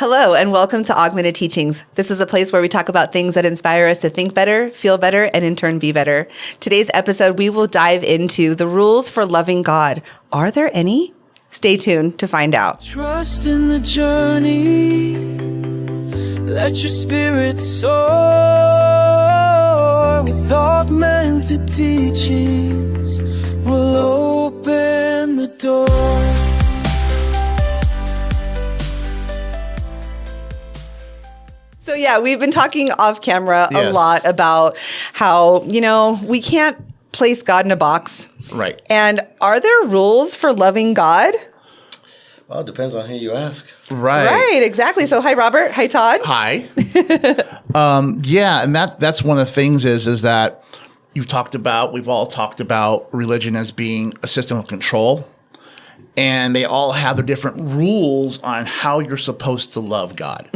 Hello, and welcome to Augmented Teachings. This is a place where we talk about things that inspire us to think better, feel better, and in turn be better. Today's episode, we will dive into the rules for loving God. Are there any? Stay tuned to find out. Trust in the journey. Let your spirit soar. With Augmented Teachings, we'll open the door. So yeah, we've been talking off camera a lot about how, we can't place God in a box. Right. And are there rules for loving God? Well, it depends on who you ask. Right, exactly. So hi, Robert. Hi, Todd. Hi. And that's one of the things is that we've all talked about religion as being a system of control. And they all have their different rules on how you're supposed to love God,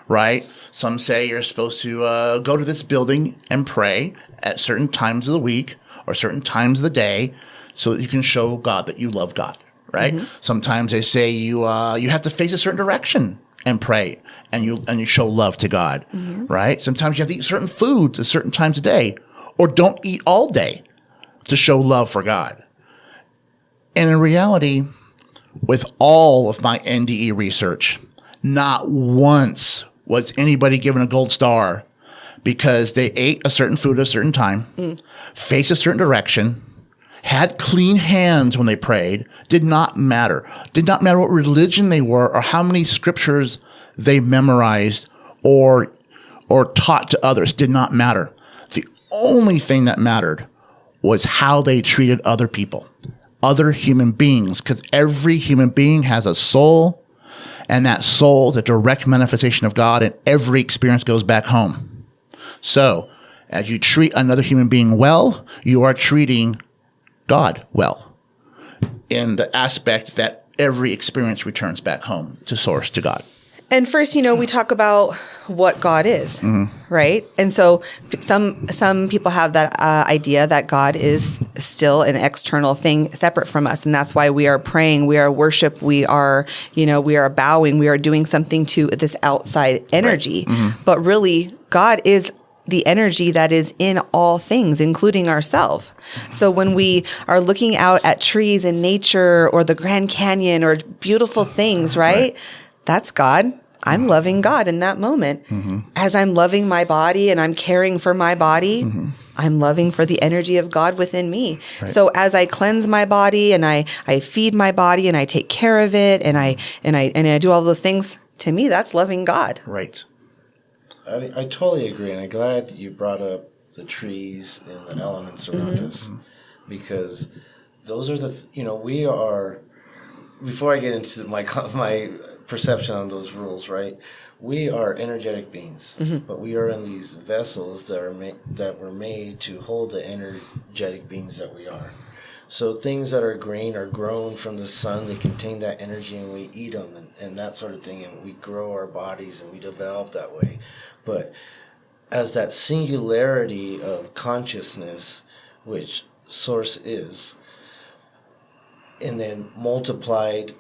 right? Some say you're supposed to go to this building and pray at certain times of the week or certain times of the day so that you can show God that you love God, right? Sometimes they say you have to face a certain direction and pray and you show love to God, right? Sometimes you have to eat certain foods at certain times of day or don't eat all day to show love for God. And in reality, with all of my NDE research, not once was anybody given a gold star because they ate a certain food at a certain time, faced a certain direction, had clean hands when they prayed. Did not matter. Did not matter what religion they were or how many scriptures they memorized or taught to others. Did not matter. The only thing that mattered was how they treated other people. Other human beings, because every human being has a soul, and that soul is a direct manifestation of God, and every experience goes back home. So, as you treat another human being well, you are treating God well, in the aspect that every experience returns back home to source, to God. And first, we talk about what God is, right? And so some people have that idea that God is still an external thing separate from us. And that's why we are praying, we are worship, we are bowing, we are doing something to this outside energy. Right. But really, God is the energy that is in all things, including ourselves. So when we are looking out at trees and nature or the Grand Canyon or beautiful things, right? That's God. I'm loving God in that moment. As I'm loving my body and I'm caring for my body, I'm loving for the energy of God within me. Right. So as I cleanse my body and I feed my body and I take care of it and I do all those things, to me, that's loving God. Right. I totally agree, and I'm glad you brought up the trees and the elements around us, because those are we are. Before I get into my perception on those rules, right? We are energetic beings, but we are in these vessels that were made to hold the energetic beings that we are. So things that are green are grown from the sun. They contain that energy, and we eat them and that sort of thing, and we grow our bodies and we develop that way. But as that singularity of consciousness, which Source is, and then multiplied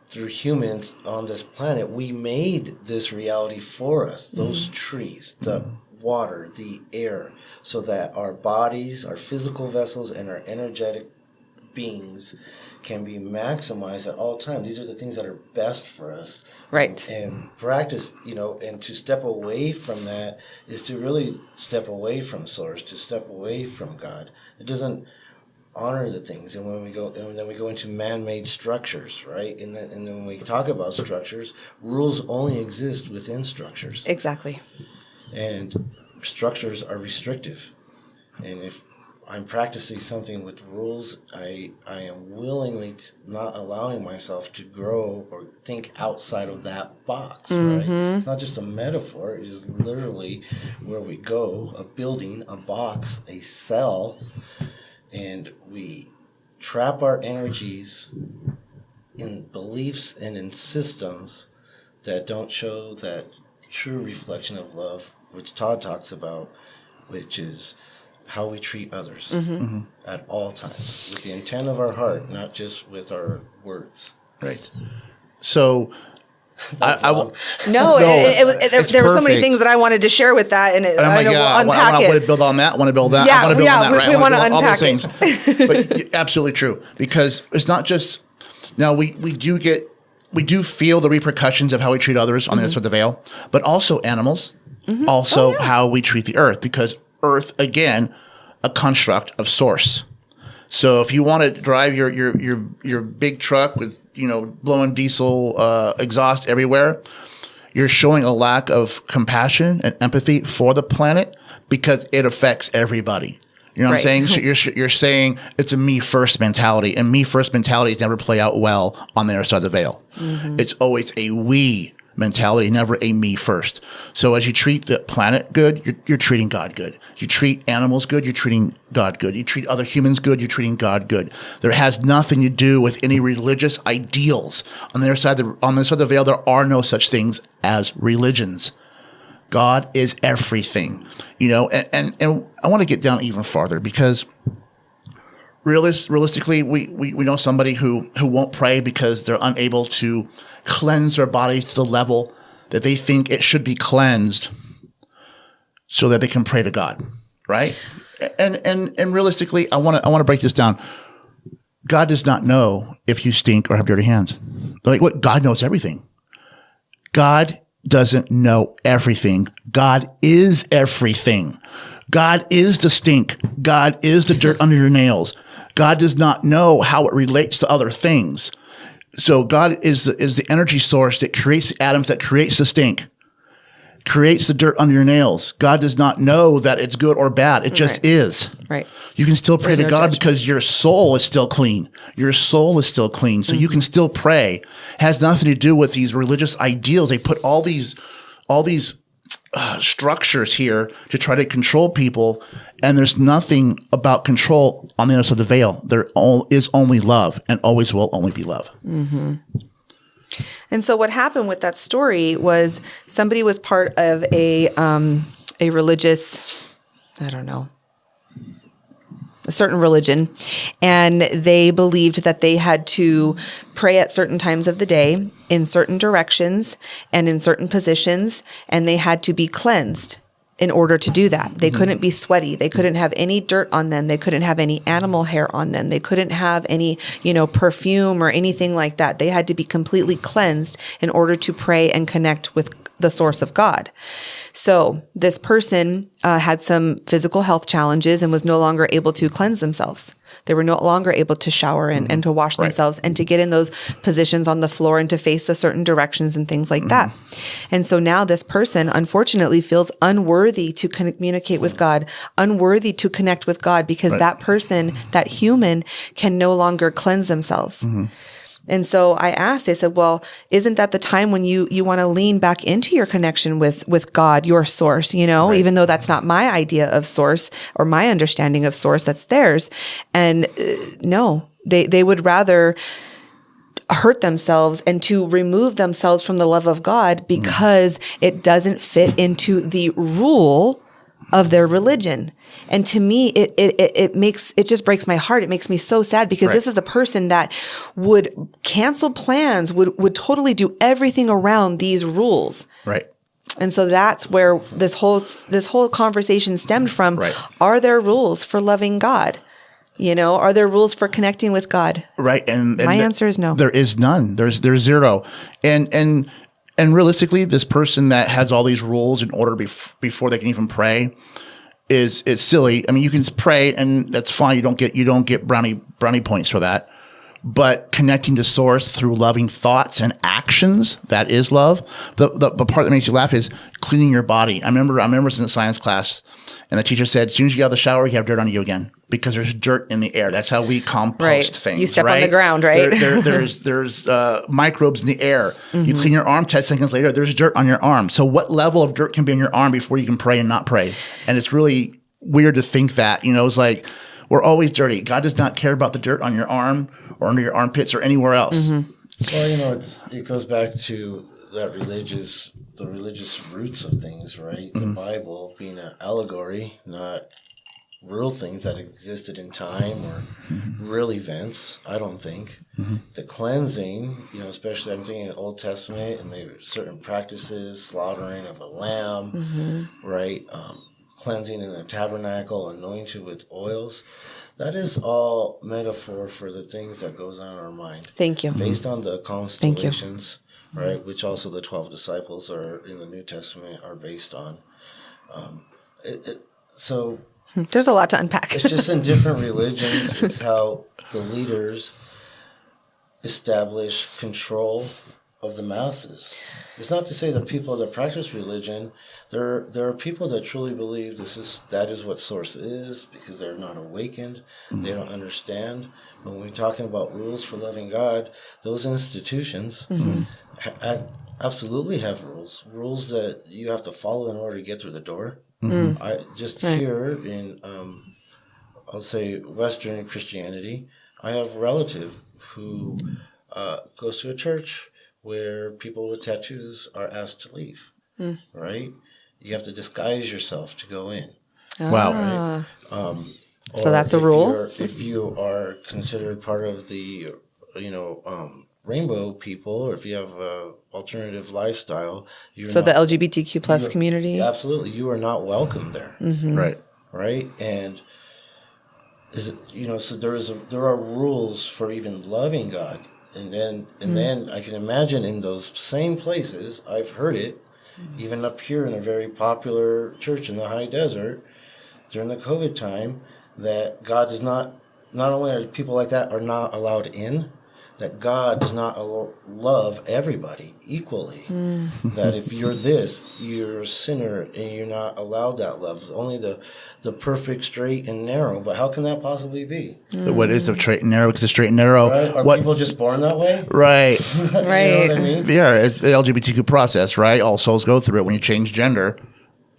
through humans on this planet, we made this reality for us. Those trees, the water, the air, so that our bodies, our physical vessels, and our energetic beings can be maximized at all times. These are the things that are best for us. Right. And practice, and to step away from that is to really step away from Source, to step away from God. It doesn't honor the things, and then we go into man-made structures, right? And then when we talk about structures, rules only exist within structures. Exactly. And structures are restrictive. And if I'm practicing something with rules, I am willingly not allowing myself to grow or think outside of that box, right? It's not just a metaphor. It is literally where we go, a building, a box, a cell, and we trap our energies in beliefs and in systems that don't show that true reflection of love, which Todd talks about, which is how we treat others at all times, with the intent of our heart, not just with our words. Right. So No, No, it's there were so many perfect. things that I wanted to share with that, and Oh my I know God! we'll unpack I want it. to build on that. I want to build that. Yeah, I want to build yeah, on that. Right? we I wanna wanna build all those unpack things. But absolutely true, because it's not just now we do feel the repercussions of how we treat others on the other side of the veil, but also animals, also how we treat the earth, because earth again, a construct of source. So if you want to drive your big truck with blowing diesel exhaust everywhere, you're showing a lack of compassion and empathy for the planet because it affects everybody. You know what I'm saying? So you're saying it's a me first mentality, and me first mentalities never play out well on the other side of the veil. It's always a we mentality, never a me first. So as you treat the planet good, you're treating God good. You treat animals good, you're treating God good. You treat other humans good, you're treating God good. There has nothing to do with any religious ideals. On the other side of the veil, there are no such things as religions. God is everything, and I want to get down even farther, because realistically, we know somebody who won't pray because they're unable to cleanse their body to the level that they think it should be cleansed so that they can pray to God, right? And realistically, I want to break this down. God does not know if you stink or have dirty hands. God knows everything. God doesn't know everything. God is everything. God is the stink. God is the dirt under your nails. God does not know how it relates to other things. So God is the energy source that creates the atoms, that creates the stink, creates the dirt under your nails. God does not know that it's good or bad. It just is. Right. You can still pray to God because your soul is still clean. Your soul is still clean. So you can still pray. It has nothing to do with these religious ideals. They put all these structures here to try to control people, and there's nothing about control on the other side of the veil. There is only love, and always will only be love. And so what happened with that story was somebody was part of a religious, I don't know, a certain religion, and they believed that they had to pray at certain times of the day in certain directions and in certain positions, and they had to be cleansed in order to do that. They couldn't be sweaty. They couldn't have any dirt on them. They couldn't have any animal hair on them. They couldn't have any, perfume or anything like that. They had to be completely cleansed in order to pray and connect with the source of God. So this person had some physical health challenges and was no longer able to cleanse themselves. They were no longer able to shower and to wash themselves and to get in those positions on the floor and to face the certain directions and things like that. And so now this person, unfortunately, feels unworthy to communicate with God, unworthy to connect with God, because that person, that human, can no longer cleanse themselves. And so I said, well, isn't that the time when you want to lean back into your connection with God, your source, even though that's not my idea of source or my understanding of source, that's theirs. And no, they would rather hurt themselves and to remove themselves from the love of God because it doesn't fit into the rule of their religion. And to me, it just breaks my heart. It makes me so sad, because this is a person that would cancel plans, would totally do everything around these rules. Right. And so that's where this whole conversation stemmed from. Are there rules for loving God? Are there rules for connecting with God? Right. And my answer is no. There is none. There's zero. And realistically, this person that has all these rules in order before they can even pray is silly. I mean, you can pray and that's fine. You don't get brownie points for that. But connecting to source through loving thoughts and actions, that is love. The part that makes you laugh is cleaning your body. I remember in a science class, and the teacher said, as soon as you get out of the shower, you have dirt on you again, because there's dirt in the air. That's how we compost things. You step on the ground, right? There's microbes in the air. You clean your arm, 10 seconds later, there's dirt on your arm. So what level of dirt can be on your arm before you can pray and not pray? And it's really weird to think that, it's like we're always dirty. God does not care about the dirt on your arm or under your armpits or anywhere else. Well, it goes back to the religious roots of things, right? The Bible being an allegory, not real things that existed in time or real events. I don't think. The cleansing, especially I'm thinking Old Testament and maybe certain practices, slaughtering of a lamb, right? Cleansing in the tabernacle, anointed with oils. That is all metaphor for the things that goes on in our mind. Thank you. Based on the constellations, right? Which also the 12 disciples are in the New Testament are based on. So there's a lot to unpack. It's just in different religions. It's how the leaders establish control of the masses. It's not to say that people that practice religion, there are people that truly believe that is what source is because they're not awakened. They don't understand. But when we're talking about rules for loving God, those institutions absolutely have rules that you have to follow in order to get through the door. I just here in I'll say Western Christianity, I have a relative who goes to a church where people with tattoos are asked to leave. Right? You have to disguise yourself to go in. Wow. Right? So that's a rule. If you are considered part of the rainbow people, or if you have a alternative lifestyle, the LGBTQ plus community. Absolutely, you are not welcome there. Right, and so there are rules for even loving God, and then I can imagine in those same places I've heard it, even up here in a very popular church in the high desert during the COVID time, that God does not only are people like that are not allowed in, that God does not love everybody equally. That if you're this, you're a sinner and you're not allowed that love. It's only the perfect, straight, and narrow. But how can that possibly be? What is the straight and narrow? Because the straight and narrow... Right? Are people just born that way? Right. Right. You know what I mean? Yeah, it's the LGBTQ process, right? All souls go through it. When you change gender,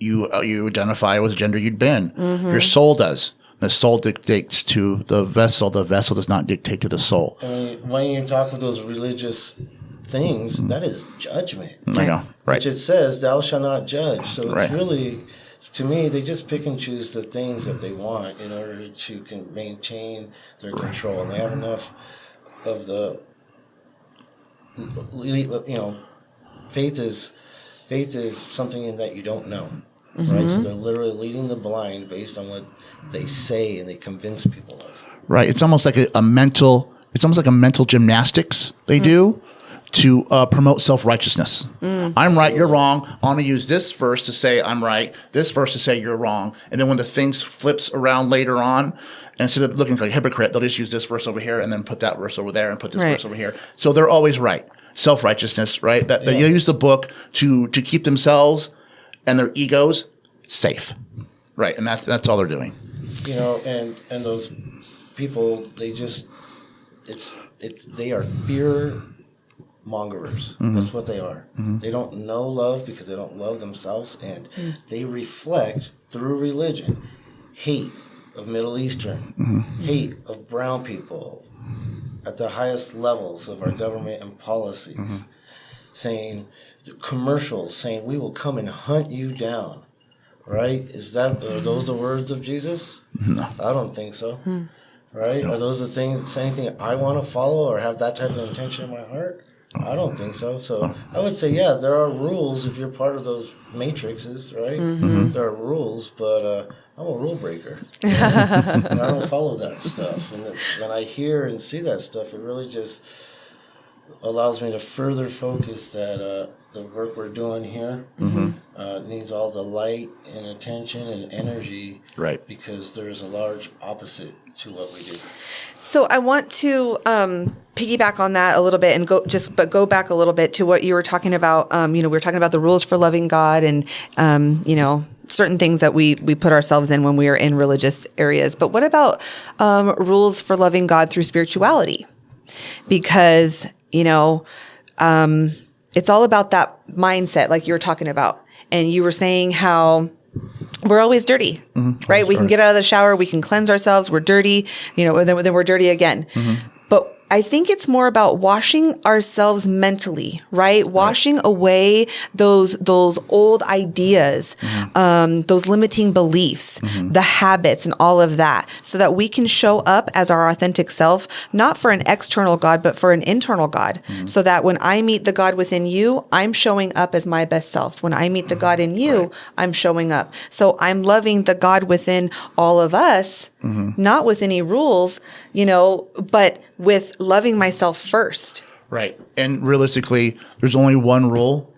you identify with the gender you'd been. Your soul does. The soul dictates to the vessel. The vessel does not dictate to the soul. I mean, when you talk of those religious things, that is judgment. I know, right? Which it says, "Thou shalt not judge." So it's really, to me, they just pick and choose the things that they want in order to maintain their control, and they have enough of the, faith is something in that you don't know. Right, so they're literally leading the blind based on what they say and they convince people of. Right, it's almost like a mental gymnastics they do to promote self-righteousness. I'm right, you're wrong. I want to use this verse to say I'm right, this verse to say you're wrong, and then when the thing flips around later on, instead of looking like a hypocrite, they'll just use this verse over here and then put that verse over there and put this verse over here. So they're always right. Self-righteousness, right? That they use the book to keep themselves and their egos safe, right? And that's all they're doing. And those people, they are fear mongers. That's what they are. They don't know love because they don't love themselves, and they reflect through religion hate of Middle Eastern, hate of brown people at the highest levels of our government and policies, saying commercials saying we will come and hunt you down. Right? Are those the words of Jesus? No. I don't think so. Right? No. Are those the things, anything I want to follow or have that type of intention in my heart? I don't think so. So I would say, there are rules if you're part of those matrices, right? There are rules, but I'm a rule breaker. And I don't follow that stuff. And when I hear and see that stuff, it really just allows me to further focus that the work we're doing here needs all the light and attention and energy, right? Because there's a large opposite to what we do. So I want to piggyback on that a little bit and go back a little bit to what you were talking about. We were talking about the rules for loving God and certain things that we put ourselves in when we are in religious areas. But what about rules for loving God through spirituality? Because it's all about that mindset, like you were talking about. And you were saying how we're always dirty, right? We can get out of the shower, we can cleanse ourselves, we're dirty, and then we're dirty again. But I think it's more about washing ourselves mentally, right? Washing away those old ideas, those limiting beliefs, the habits and all of that, so that we can show up as our authentic self, not for an external God, but for an internal God. So that when I meet the God within you, I'm showing up as my best self. When I meet the God in you, I'm showing up. So I'm loving the God within all of us, not with any rules, but with loving myself first. Right. And realistically, there's only one rule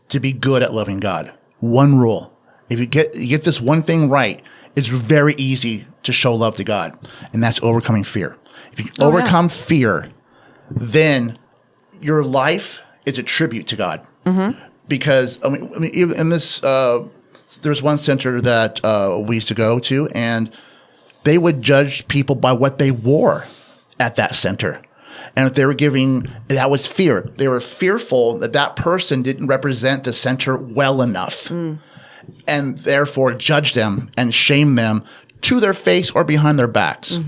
to be good at loving God. One rule. If you get this one thing right, it's very easy to show love to God. And that's overcoming fear. If you overcome fear, then your life is a tribute to God. Because, I mean in this, there's one center that we used to go to, and they would judge people by what they wore at that center. And if they were that was fear. They were fearful that person didn't represent the center well enough, and therefore judge them and shame them to their face or behind their backs.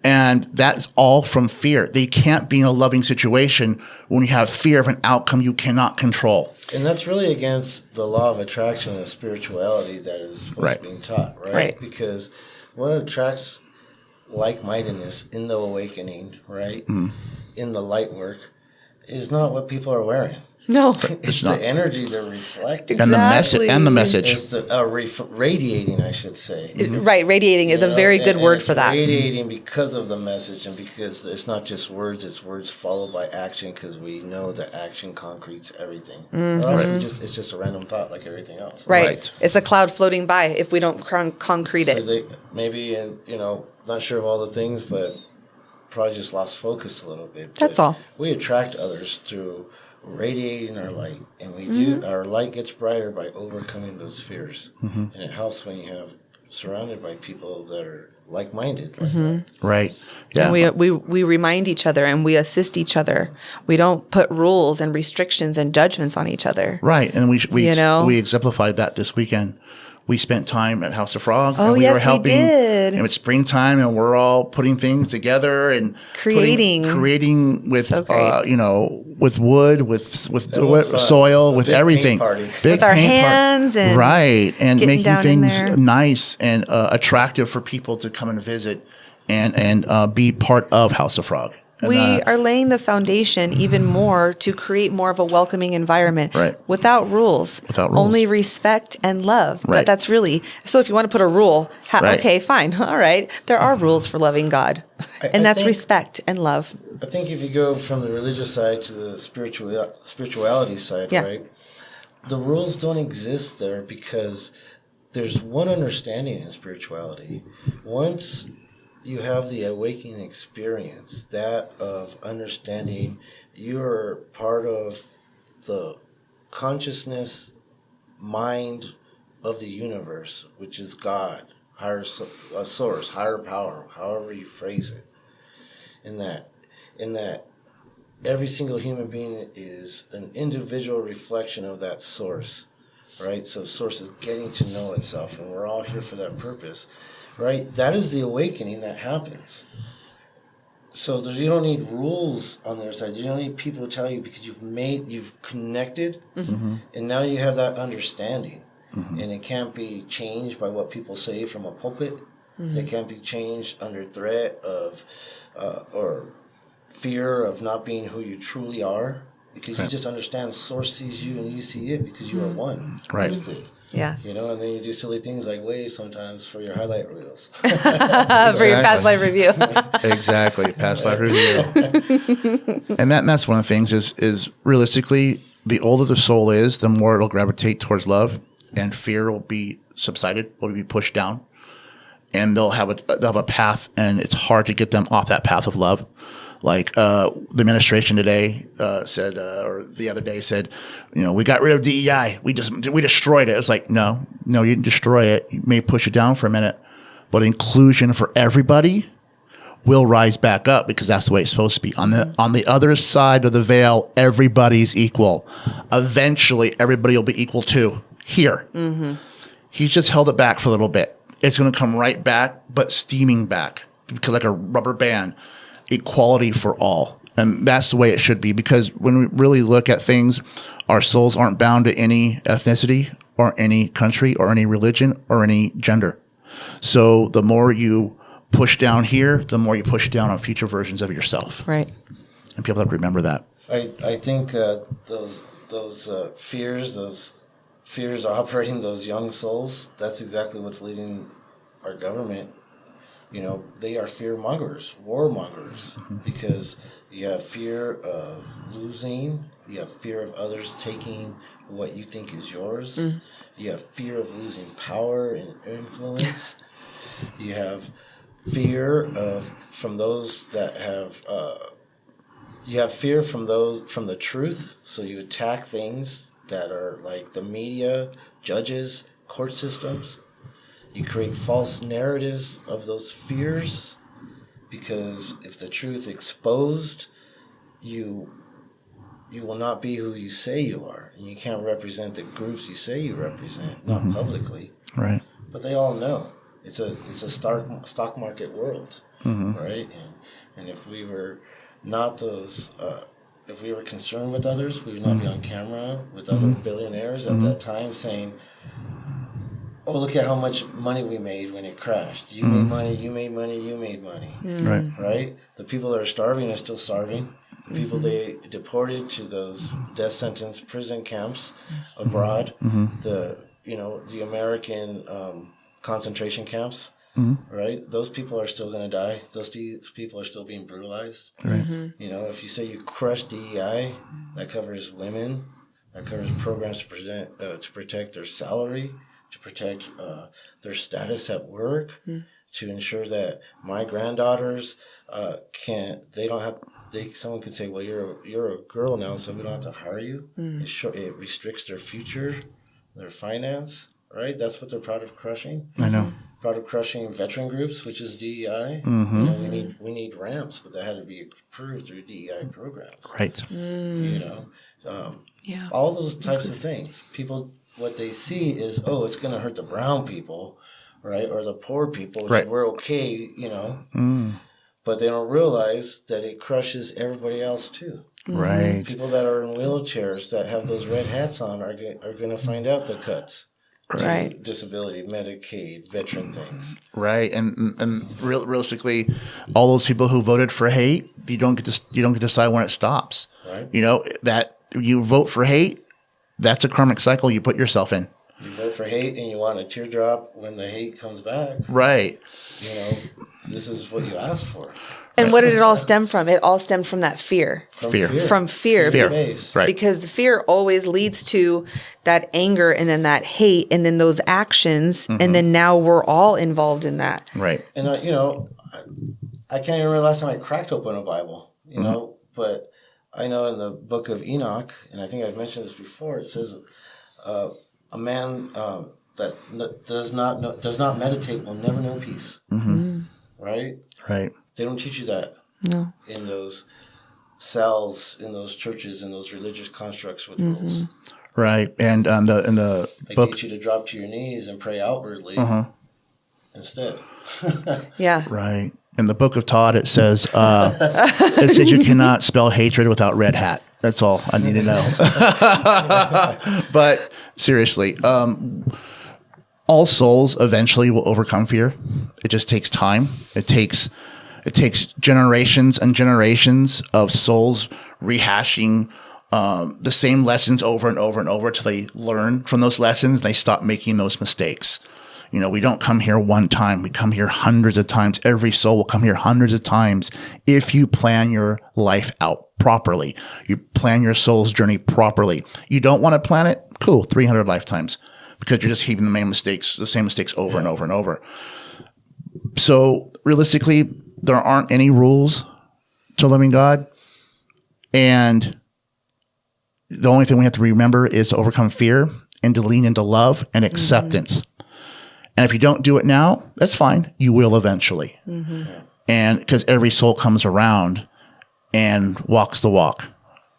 And that's all from fear. They can't be in a loving situation when you have fear of an outcome you cannot control. And that's really against the law of attraction and spirituality that is supposed to be taught, right? Because what attracts like-mindedness in the awakening, right? In the light work, is not what people are wearing. No, it's the energy they're reflecting, and the message. It's the radiating, I should say. Right, radiating is a very good word for that. Radiating because of the message, and because it's not just words; it's words followed by action. Because we know that action concretes everything. Or else it's just a random thought, like everything else. Right. It's a cloud floating by if we don't concrete it. They, maybe, not sure of all the things, but probably just lost focus a little bit. That's all. We attract others through radiating our light, and we do. Our light gets brighter by overcoming those fears, and it helps when you have surrounded by people that are like-minded. Like that. Right. Yeah. And we remind each other and we assist each other. We don't put rules and restrictions and judgments on each other. Right. And we exemplified that this weekend. We spent time at House of Frog. Oh, and we yes, were helping. we did. And it's springtime, and we're all putting things together and creating with with wood, with soil, with everything, big with our hands and right, and making things nice and attractive for people to come and visit and be part of House of Frog. And, we are laying the foundation even more to create more of a welcoming environment, right. Without rules, only respect and love. Right. That's really, so if you want to put a rule, okay, fine. All right. There are rules for loving God, and that's respect and love. I think if you go from the religious side to the spirituality side, right, the rules don't exist there because there's one understanding in spirituality. Once you have the awakening experience, that of understanding you're part of the consciousness mind of the universe, which is God, higher source, higher power, however you phrase it. In that every single human being is an individual reflection of that source, right? So source is getting to know itself, and we're all here for that purpose. Right, that is the awakening that happens. So you don't need rules on their side. You don't need people to tell you, because you've connected, and now you have that understanding, and it can't be changed by what people say from a pulpit. It can't be changed under threat of or fear of not being who you truly are, because you just understand Source sees you and you see it because you are one with it. Yeah. And then you do silly things like wave sometimes for your highlight reels. For your past life review. Exactly. Past life review. And that's one of the things is realistically, the older the soul is, the more it'll gravitate towards love, and fear will be subsided, will be pushed down. And they'll have a path, and it's hard to get them off that path of love. Like the administration today said, or the other day said, we got rid of DEI. We destroyed it. It's like, no, you didn't destroy it. You may push it down for a minute, but inclusion for everybody will rise back up, because that's the way it's supposed to be. On the other side of the veil, everybody's equal. Eventually, everybody will be equal too. Here, he's just held it back for a little bit. It's going to come right back, but steaming back, because like a rubber band. equality for all. And that's the way it should be, because when we really look at things, our souls aren't bound to any ethnicity or any country or any religion or any gender. So the more you push down here, the more you push down on future versions of yourself. Right. And people have to remember that. I think those fears operating those young souls, that's exactly what's leading our government. They are fear mongers, warmongers, because you have fear of losing, you have fear of others taking what you think is yours, you have fear of losing power and influence, you have fear from those that have you have fear from the truth, so you attack things that are like the media, judges, court systems. You create false narratives of those fears, because if the truth exposed, you will not be who you say you are, and you can't represent the groups you say you represent, not publicly. Right. But they all know it's a stock market world, right? And if we were not those, if we were concerned with others, we would not be on camera with other billionaires at that time saying, "Oh, look at how much money we made when it crashed. You made money, you made money, you made money." Right. Right? The people that are starving are still starving. The people they deported to those death sentence prison camps abroad, the American concentration camps, right? Those people are still going to die. Those people are still being brutalized. Right. If you say you crush DEI, that covers women, that covers programs to protect their salary, to protect their status at work, to ensure that my granddaughters someone could say, well, you're a girl now, so we don't have to hire you. It restricts their future, their finance, right? That's what they're proud of crushing. I know. Proud of crushing veteran groups, which is DEI. We need ramps, but that had to be approved through DEI programs. Right. All those types of things. People, what they see is, it's going to hurt the brown people, right, or the poor people, which we're okay, But they don't realize that it crushes everybody else too. Right. People that are in wheelchairs that have those red hats on are going to find out the cuts. Right. Disability, Medicaid, veteran things. Right. And realistically, all those people who voted for hate, you don't get to decide when it stops. Right. That you vote for hate, that's a karmic cycle you put yourself in. You vote for hate and you want a teardrop when the hate comes back. Right. This is what you asked for. And what did it all stem from? It all stemmed from that fear. From fear. Right. Because the fear always leads to that anger and then that hate and then those actions. And then now we're all involved in that. Right. And, I can't even remember the last time I cracked open a Bible, but I know in the book of Enoch, and I think I've mentioned this before, it says a man that does not meditate will never know peace. Right? Right. They don't teach you that. No. In those cells, in those churches, in those religious constructs with rules. Right. And in the They book, teach you to drop to your knees and pray outwardly instead. Yeah. right. In the book of Todd, it says you cannot spell hatred without red hat. That's all I need to know. But seriously, all souls eventually will overcome fear. It just takes time. It takes generations and generations of souls rehashing the same lessons over and over and over till they learn from those lessons and they stop making those mistakes. We don't come here one time. We come here hundreds of times. Every soul will come here hundreds of times if you plan your life out properly. You plan your soul's journey properly. You don't want to plan it? Cool, 300 lifetimes, because you're just heaping the same mistakes over and over and over. So realistically, there aren't any rules to loving God. And the only thing we have to remember is to overcome fear and to lean into love and acceptance. And if you don't do it now, that's fine. You will eventually. And because every soul comes around and walks the walk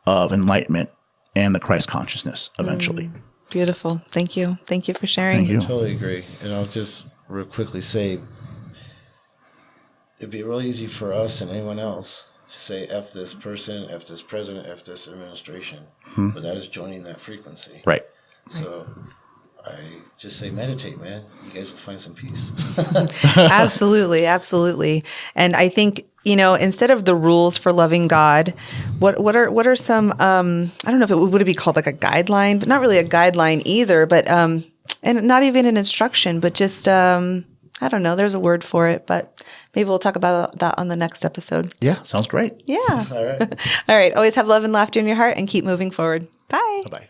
of enlightenment and the Christ consciousness eventually. Beautiful. Thank you. Thank you for sharing. Thank you. I totally agree. And I'll just real quickly say, it'd be real easy for us and anyone else to say F this person, F this president, F this administration. But that is joining that frequency. Right. So I just say meditate, man. You guys will find some peace. Absolutely, absolutely. And I think, you know, instead of the rules for loving God, what are some I don't know if would it be called like a guideline, but not really a guideline either, but and not even an instruction, but just I don't know, there's a word for it, but maybe we'll talk about that on the next episode. Yeah, sounds great. Yeah. All right. All right. Always have love and laughter in your heart and keep moving forward. Bye. Bye-bye.